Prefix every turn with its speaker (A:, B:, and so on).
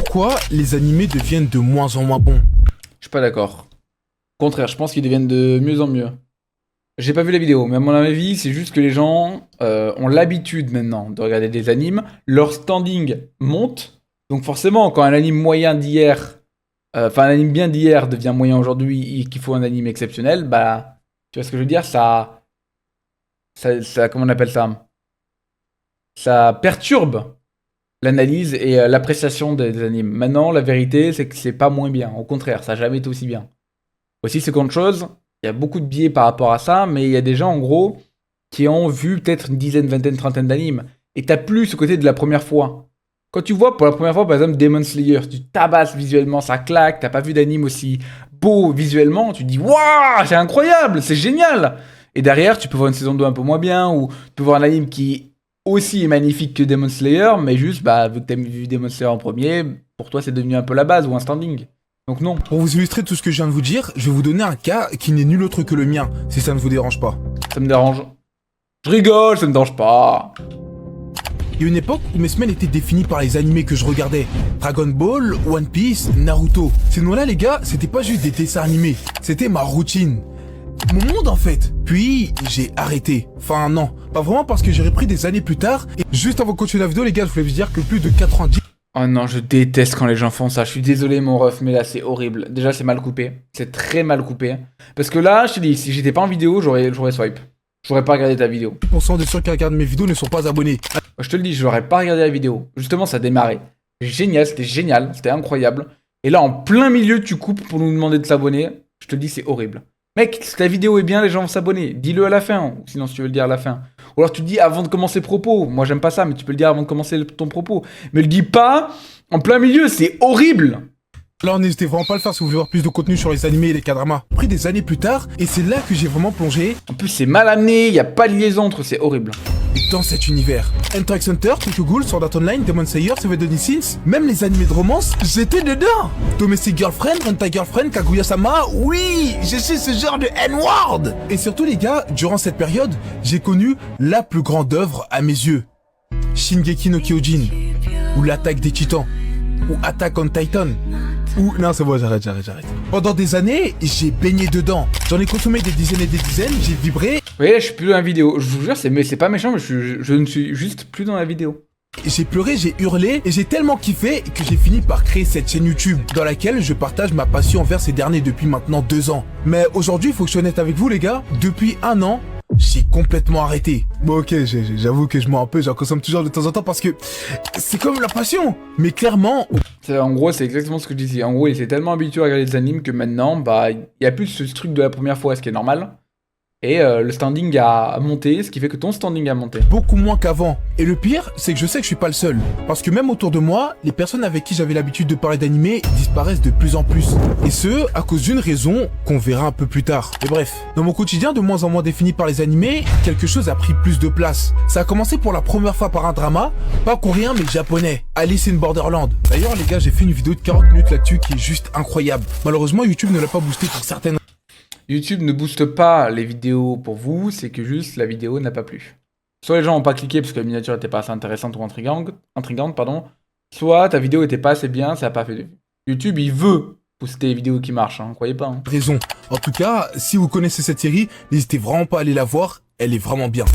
A: pourquoi les animés deviennent de moins en moins bons.
B: Je suis pas d'accord. Au contraire, je pense qu'ils deviennent de mieux en mieux. J'ai pas vu la vidéo, mais à mon avis, c'est juste que les gens ont l'habitude maintenant de regarder des animes. Leur standing monte. Donc forcément, quand un anime moyen d'hier, enfin un anime bien d'hier devient moyen aujourd'hui et qu'il faut un anime exceptionnel, bah, tu vois ce que je veux dire, comment on appelle ça? Ça perturbe l'analyse et l'appréciation des animes. Maintenant, la vérité, c'est que c'est pas moins bien. Au contraire, ça n'a jamais été aussi bien. Aussi, seconde chose, il y a beaucoup de biais par rapport à ça, mais il y a des gens, en gros, qui ont vu peut-être une dizaine, vingtaine, trentaine d'animes. Et t'as plus ce côté de la première fois. Quand tu vois pour la première fois, par exemple, Demon Slayer, tu tabasses visuellement, ça claque, t'as pas vu d'anime aussi beau visuellement, tu te dis waouh, c'est incroyable, c'est génial. Et derrière, tu peux voir une saison 2 un peu moins bien, ou tu peux voir un anime qui aussi est magnifique que Demon Slayer, mais juste, bah, vu que t'as vu Demon Slayer en premier, pour toi, c'est devenu un peu la base ou un standing. Donc non.
A: Pour vous illustrer tout ce que je viens de vous dire, je vais vous donner un cas qui n'est nul autre que le mien, si ça ne vous dérange pas.
B: Ça me dérange. Je rigole, ça me dérange pas.
A: Il y a une époque où mes semaines étaient définies par les animés que je regardais. Dragon Ball, One Piece, Naruto. Ces noms-là, les gars, c'était pas juste des dessins animés. C'était ma routine. Mon monde, en fait. Puis, j'ai arrêté. Enfin, non. Pas vraiment parce que j'ai repris des années plus tard. Et juste avant de continuer la vidéo, les gars, je voulais vous dire que plus de 90...
B: Oh non, je déteste quand les gens font ça. Je suis désolé, mon ref, mais là, c'est horrible. Déjà, c'est mal coupé. C'est très mal coupé. Parce que là, je te dis, si j'étais pas en vidéo, j'aurais swipe. J'aurais pas regardé ta vidéo.
A: 100% des ceux qui regardent mes vidéos ne sont pas abonnés.
B: Je te le dis, j'aurais pas regardé la vidéo. Justement, ça démarrait. Génial, c'était incroyable. Et là, en plein milieu, tu coupes pour nous demander de s'abonner. Je te le dis, c'est horrible. Mec, si ta vidéo est bien, les gens vont s'abonner. Dis-le à la fin, ou sinon si tu veux le dire à la fin. Ou alors tu le dis avant de commencer propos. Moi, j'aime pas ça, mais tu peux le dire avant de commencer ton propos. Mais le dis pas en plein milieu, c'est horrible.
A: Alors n'hésitez vraiment pas à le faire si vous voulez voir plus de contenu sur les animés et les K-dramas. Pris des années plus tard, et c'est là que j'ai vraiment plongé.
B: En plus, c'est mal amené, y a pas de liaison entre, c'est horrible.
A: Dans cet univers. Hunter x Hunter, Tokyo Ghoul, Sword Art Online, Demon Slayer, Seven Deadly Sins, même les animés de romance, j'étais dedans. Domestic Girlfriend, Renta Girlfriend, Kaguya-sama, oui, je suis ce genre de N-word. Et surtout les gars, durant cette période, j'ai connu la plus grande œuvre à mes yeux. Shingeki no Kyojin, ou l'Attaque des Titans, ou Attack on Titan. Ou... Non, c'est bon, j'arrête. Pendant des années, j'ai baigné dedans. J'en ai consommé des dizaines et des dizaines, j'ai vibré.
B: Vous voyez, je suis plus dans la vidéo. Je vous jure, c'est pas méchant, mais je ne suis juste plus dans la vidéo.
A: J'ai pleuré, j'ai hurlé, et j'ai tellement kiffé que j'ai fini par créer cette chaîne YouTube, dans laquelle je partage ma passion envers ces derniers depuis maintenant 2 ans. Mais aujourd'hui, il faut que je sois honnête avec vous les gars, depuis 1 an, j'ai complètement arrêté. Bon ok, j'avoue que je mens un peu, j'en consomme toujours de temps en temps parce que c'est comme la passion. Mais clairement...
B: En gros, c'est exactement ce que je disais. En gros, il s'est tellement habitué à regarder des animes que maintenant, bah, il y a plus ce truc de la première fois, ce qui est normal. Et le standing a monté, ce qui fait que ton standing a monté.
A: Beaucoup moins qu'avant. Et le pire, c'est que je sais que je suis pas le seul. Parce que même autour de moi, les personnes avec qui j'avais l'habitude de parler d'animé disparaissent de plus en plus. Et ce, à cause d'une raison qu'on verra un peu plus tard. Et bref, dans mon quotidien de moins en moins défini par les animés, quelque chose a pris plus de place. Ça a commencé pour la première fois par un drama, pas coréen mais japonais, Alice in Borderland. D'ailleurs les gars, j'ai fait une vidéo de 40 minutes là-dessus qui est juste incroyable. Malheureusement, YouTube ne l'a pas boosté pour certaines.
B: YouTube ne booste pas les vidéos pour vous, c'est que juste la vidéo n'a pas plu. Soit les gens n'ont pas cliqué parce que la miniature n'était pas assez intéressante ou intrigante, soit ta vidéo n'était pas assez bien, ça n'a pas fait de vues. YouTube, il veut booster les vidéos qui marchent, croyez pas.
A: Raison. En tout cas, si vous connaissez cette série, n'hésitez vraiment pas à aller la voir, elle est vraiment bien.